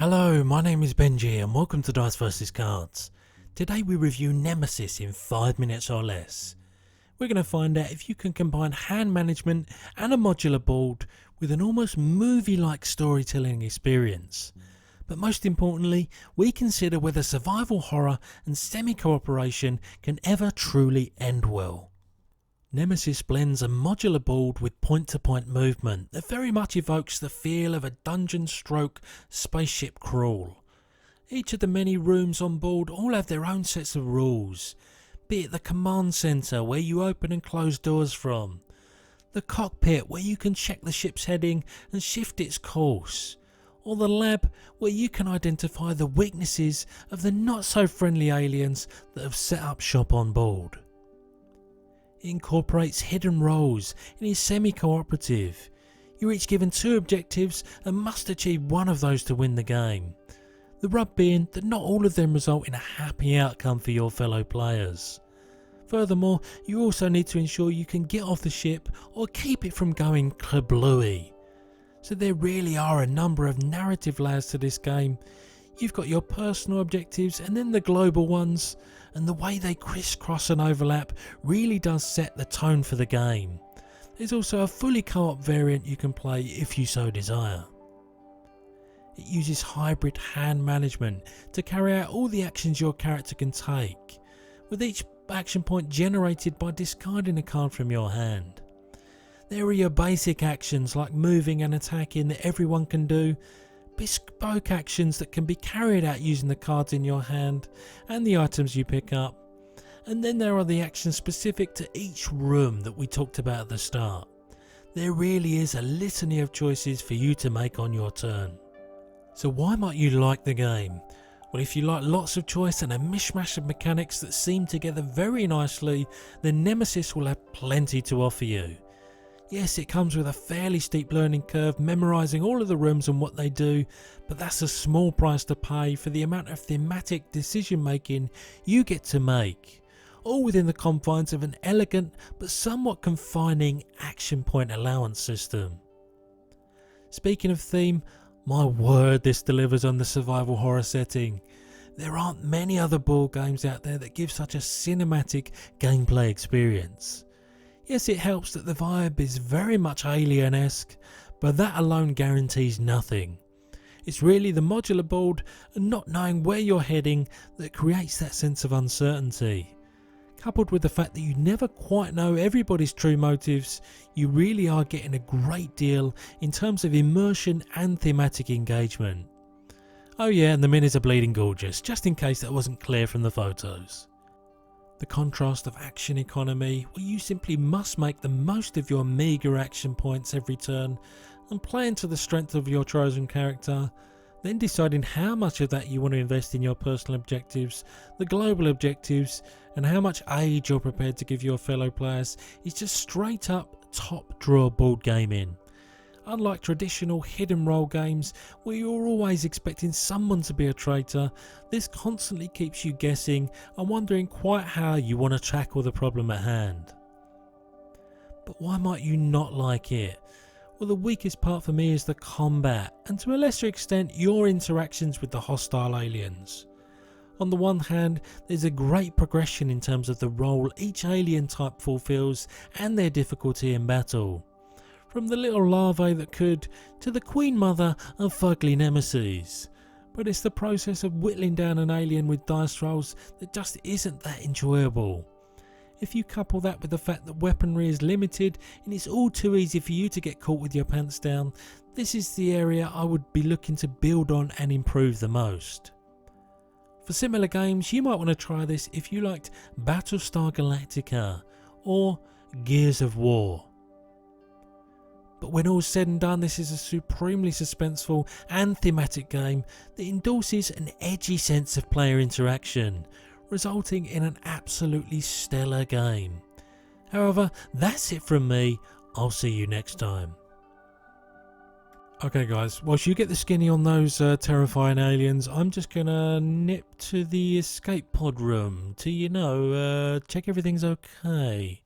Hello, my name is Benji and welcome to Dice vs Cards. Today we review Nemesis in 5 minutes or less. We're going to find out if you can combine hand management and a modular board with an almost movie-like storytelling experience. But most importantly, we consider whether survival horror and semi-cooperation can ever truly end well. Nemesis blends a modular board with point-to-point movement that very much evokes the feel of a dungeon-stroke spaceship crawl. Each of the many rooms on board all have their own sets of rules, be it the command centre where you open and close doors from, the cockpit where you can check the ship's heading and shift its course, or the lab where you can identify the weaknesses of the not-so-friendly aliens that have set up shop on board. It incorporates hidden roles and is semi-cooperative. You're each given 2 objectives and must achieve one of those to win the game. The rub being that not all of them result in a happy outcome for your fellow players. Furthermore, you also need to ensure you can get off the ship or keep it from going kablooey. So there really are a number of narrative layers to this game. You've got your personal objectives and then the global ones, and the way they crisscross and overlap really does set the tone for the game. There's also a fully co-op variant you can play if you so desire. It uses hybrid hand management to carry out all the actions your character can take, with each action point generated by discarding a card from your hand. There are your basic actions like moving and attacking that everyone can do, bespoke actions that can be carried out using the cards in your hand and the items you pick up, and then there are the actions specific to each room that we talked about at the start. There really is a litany of choices for you to make on your turn. So why might you like the game? Well, if you like lots of choice and a mishmash of mechanics that seam together very nicely, then Nemesis will have plenty to offer you. Yes, it comes with a fairly steep learning curve, memorising all of the rooms and what they do, but that's a small price to pay for the amount of thematic decision making you get to make, all within the confines of an elegant but somewhat confining action point allowance system. Speaking of theme, my word, this delivers on the survival horror setting. There aren't many other board games out there that give such a cinematic gameplay experience. Yes, it helps that the vibe is very much Alien-esque, but that alone guarantees nothing. It's really the modular board and not knowing where you're heading that creates that sense of uncertainty. Coupled with the fact that you never quite know everybody's true motives, you really are getting a great deal in terms of immersion and thematic engagement. Oh yeah, and the minis are bleeding gorgeous, just in case that wasn't clear from the photos. The contrast of action economy, where you simply must make the most of your meagre action points every turn and play into the strength of your chosen character, then deciding how much of that you want to invest in your personal objectives, the global objectives, and how much aid you're prepared to give your fellow players is just straight up top drawer board gaming. Unlike traditional hidden role games where you're always expecting someone to be a traitor, this constantly keeps you guessing and wondering quite how you want to tackle the problem at hand. But why might you not like it? Well, the weakest part for me is the combat, and to a lesser extent your interactions with the hostile aliens. On the one hand, there's a great progression in terms of the role each alien type fulfills and their difficulty in battle. From the little larvae that could, to the queen mother of fugly nemesis. But it's the process of whittling down an alien with dice rolls that just isn't that enjoyable. If you couple that with the fact that weaponry is limited and it's all too easy for you to get caught with your pants down, this is the area I would be looking to build on and improve the most. For similar games, you might want to try this if you liked Battlestar Galactica or Gears of War. But when all's said and done, this is a supremely suspenseful and thematic game that endorses an edgy sense of player interaction, resulting in an absolutely stellar game. However, that's it from me. I'll see you next time. Okay guys, whilst you get the skinny on those terrifying aliens, I'm just gonna nip to the escape pod room to, check everything's okay.